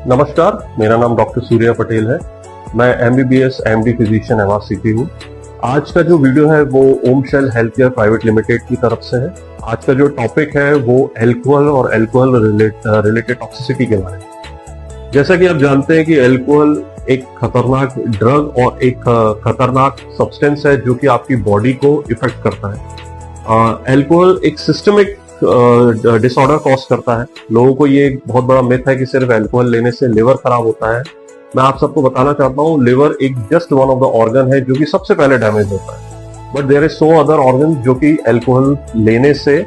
नमस्कार, मेरा नाम डॉक्टर सूर्या पटेल है। मैं MBBS MD फिजिशियन MRCP हूँ। आज का जो वीडियो है वो Om shell health care private limited की तरफ से है। आज का जो टॉपिक है वो अल्कोहल और अल्कोहल रिलेटेड टॉक्सिसिटी के बारे में। जैसा कि आप जानते हैं कि अल्कोहल एक खतरनाक ड्रग और एक खतरनाक सब्सटेंस है जो कि आपकी बॉडी को इफेक्ट करता है। अल्कोहल एक सिस्टमिक डिसऑर्डर कॉज करता है। लोगों को ये एक बहुत बड़ा मिथ है कि सिर्फ अल्कोहल लेने से लिवर खराब होता है। मैं आप सबको बताना चाहता हूँ, लिवर एक just one of the organ है जो कि सबसे पहले डैमेज होता है। But there is so other organ जो कि अल्कोहल लेने से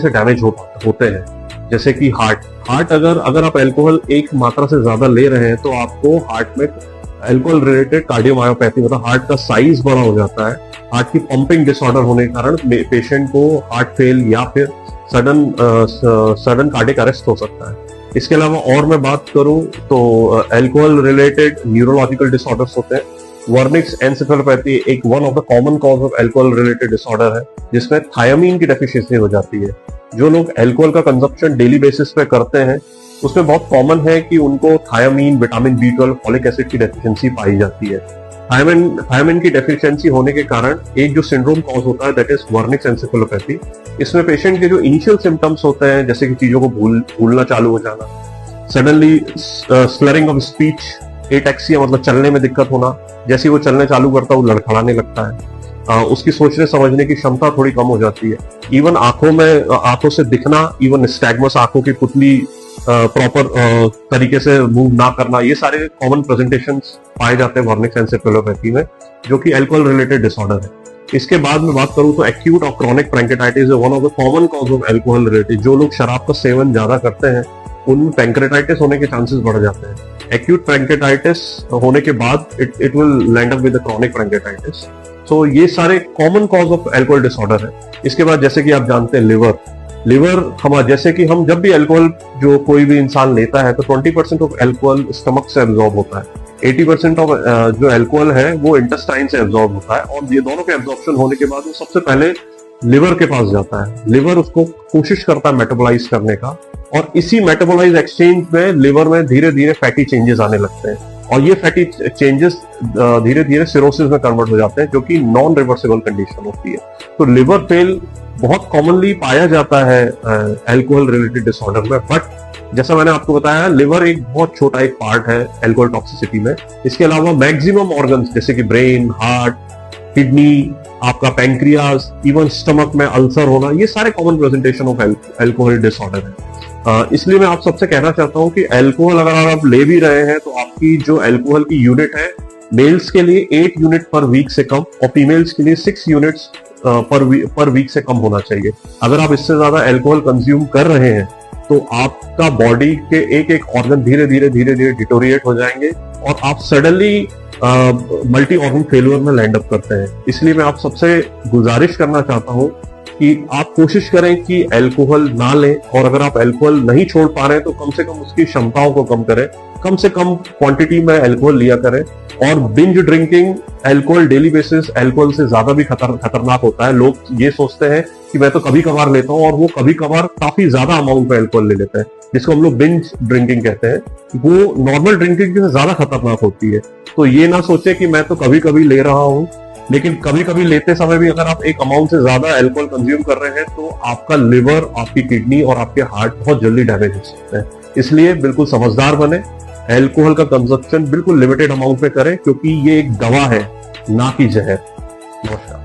डैमेज होते हैं, जैसे कि हार्ट अगर आप अल्कोहल एक मात्रा से ज्यादा ले रहे हैं तो आपको हार्ट में अल्कोहल रिलेटेड कार्डियोमायोपैथी, मतलब हार्ट का साइज बड़ा हो जाता है। हार्ट की पंपिंग डिसऑर्डर होने के कारण पेशेंट को हार्ट फेल या फिर सडन कार्डियक अरेस्ट हो सकता है। इसके अलावा और मैं बात करूं तो अल्कोहल रिलेटेड न्यूरोलॉजिकल डिसऑर्डर्स होते हैं। वर्निक्स एन्सेफेलोपैथी एक one of the common cause of alcohol related disorder है, जिसमें थायमीन की डेफिशिएंसी हो जाती है। जो लोग अल्कोहल का कंजप्शन डेली बेसिस पे करते हैं उसमें बहुत कॉमन है कि उनको thiamine, vitamin B12, folic acid की डेफिशिएंसी पाई जाती है। थायमीन की डेफिशिएंसी होने के कारण एक जो सिंड्रोम कॉज होता है दैट इज वर्निक्स एन्सेफेलोपैथी। इसमें पेशेंट के जो इनिशियल सिम्टम्स होते हैं, जैसे कि चीजों को भूलना चालू हो जाना, suddenly slurring of speech, ataxia मतलब चलने में दिक्कत होना, जैसे वो चलने चालू करता है वो लड़खड़ाने लगता है, उसकी सोचने समझने की क्षमता थोड़ी कम हो जाती है। इवन आंखों से दिखना, इवन निस्टैग्मस, आंखों की पुतली प्रॉपर तरीके से मूव ना करना, ये सारे कॉमन प्रेजेंटेशंस पाए जाते हैं वर्निक्स एन्सेफेलोपैथी में, जो कि अल्कोहल रिलेटेड डिसऑर्डर है। इसके बाद में बात करूं तो एक्यूट और chronic pancreatitis one of the common cause of alcohol related. जो लोग शराब का सेवन ज्यादा करते हैं उनमें पैंक्रेटाइटिस होने के चांसेस बढ़ जाते हैं। एक्यूट पैंक्रेटाइटिस होने के बाद it will land up with chronic pancreatitis. So ये सारे common cause of alcohol disorder है। इसके बाद जैसे कि आप जानते हैं लिवर जैसे कि हम जब भी अल्कोहल जो कोई भी इंसान लेता है तो 20% ऑफ अल्कोहल स्टमक से एब्जॉर्ब होता है, 80% ऑफ जो अल्कोहल है वो इंटेस्टाइन से एब्जॉर्ब होता है, और ये दोनों के एब्जॉर्प्शन होने के बाद वो सबसे पहले लिवर के पास जाता है। लिवर उसको कोशिश करता है मेटाबोलाइज करने का, और इसी मेटाबोलाइज एक्सचेंज में लिवर में धीरे धीरे फैटी चेंजेस आने लगते हैं, और ये फैटी चेंजेस धीरे धीरे सिरोसिस में कन्वर्ट हो जाते हैं, जो कि नॉन रिवर्सिबल कंडीशन होती है। तो लिवर फेल बहुत कॉमनली पाया जाता है अल्कोहल रिलेटेड डिसऑर्डर में। बट जैसा मैंने आपको बताया, लिवर एक बहुत छोटा एक पार्ट है अल्कोहल टॉक्सिसिटी में। इसके अलावा मैक्सिमम ऑर्गन्स जैसे कि ब्रेन, हार्ट, किडनी, आपका पैंक्रियाज, इवन स्टमक में अल्सर होना, ये सारे common presentation of alcohol disorder है। इसलिए मैं आप सबसे कहना चाहता हूं कि अल्कोहल अगर आप ले भी रहे हैं तो आपकी जो अल्कोहल की यूनिट है, मेल्स के लिए 8 यूनिट पर वीक से कम और फीमेल्स के लिए 6 यूनिट्स पर वीक से कम होना चाहिए। अगर आप इससे ज्यादा अल्कोहल कंज्यूम कर रहे हैं तो आपका बॉडी के एक ऑर्गन धीरे धीरे डिटोरिएट हो जाएंगे और आप सडनली मल्टी ऑर्गन फेलियर में लैंड अप करते हैं। इसलिए मैं आप सबसे गुजारिश करना चाहता हूं कि आप कोशिश करें कि अल्कोहल ना लें, और अगर आप अल्कोहल नहीं छोड़ पा रहे हैं तो कम से कम उसकी क्षमताओं को कम करें, कम से कम क्वांटिटी में अल्कोहल लिया करें। और binge drinking, alcohol daily basis alcohol से ज्यादा भी खतरनाक होता है। लोग ये सोचते हैं कि मैं तो कभी कभार लेता हूं, और वो कभी कभार काफी ज्यादा अमाउंट में अल्कोहल ले लेते हैं, जिसको हम लोग बिंज ड्रिंकिंग कहते हैं। वो नॉर्मल ड्रिंकिंग से ज्यादा खतरनाक होती है। तो ये ना सोचे कि मैं तो कभी कभी ले रहा हूं, लेकिन कभी कभी लेते समय भी अगर आप एक अमाउंट से ज्यादा अल्कोहल कंज्यूम कर रहे हैं तो आपका लिवर, आपकी किडनी और आपके हार्ट बहुत जल्दी डैमेज हो सकते हैं। इसलिए बिल्कुल समझदार बने, अल्कोहल का कंजप्शन बिल्कुल लिमिटेड अमाउंट में करें, क्योंकि ये एक दवा है, ना कि जहर। नमस्कार।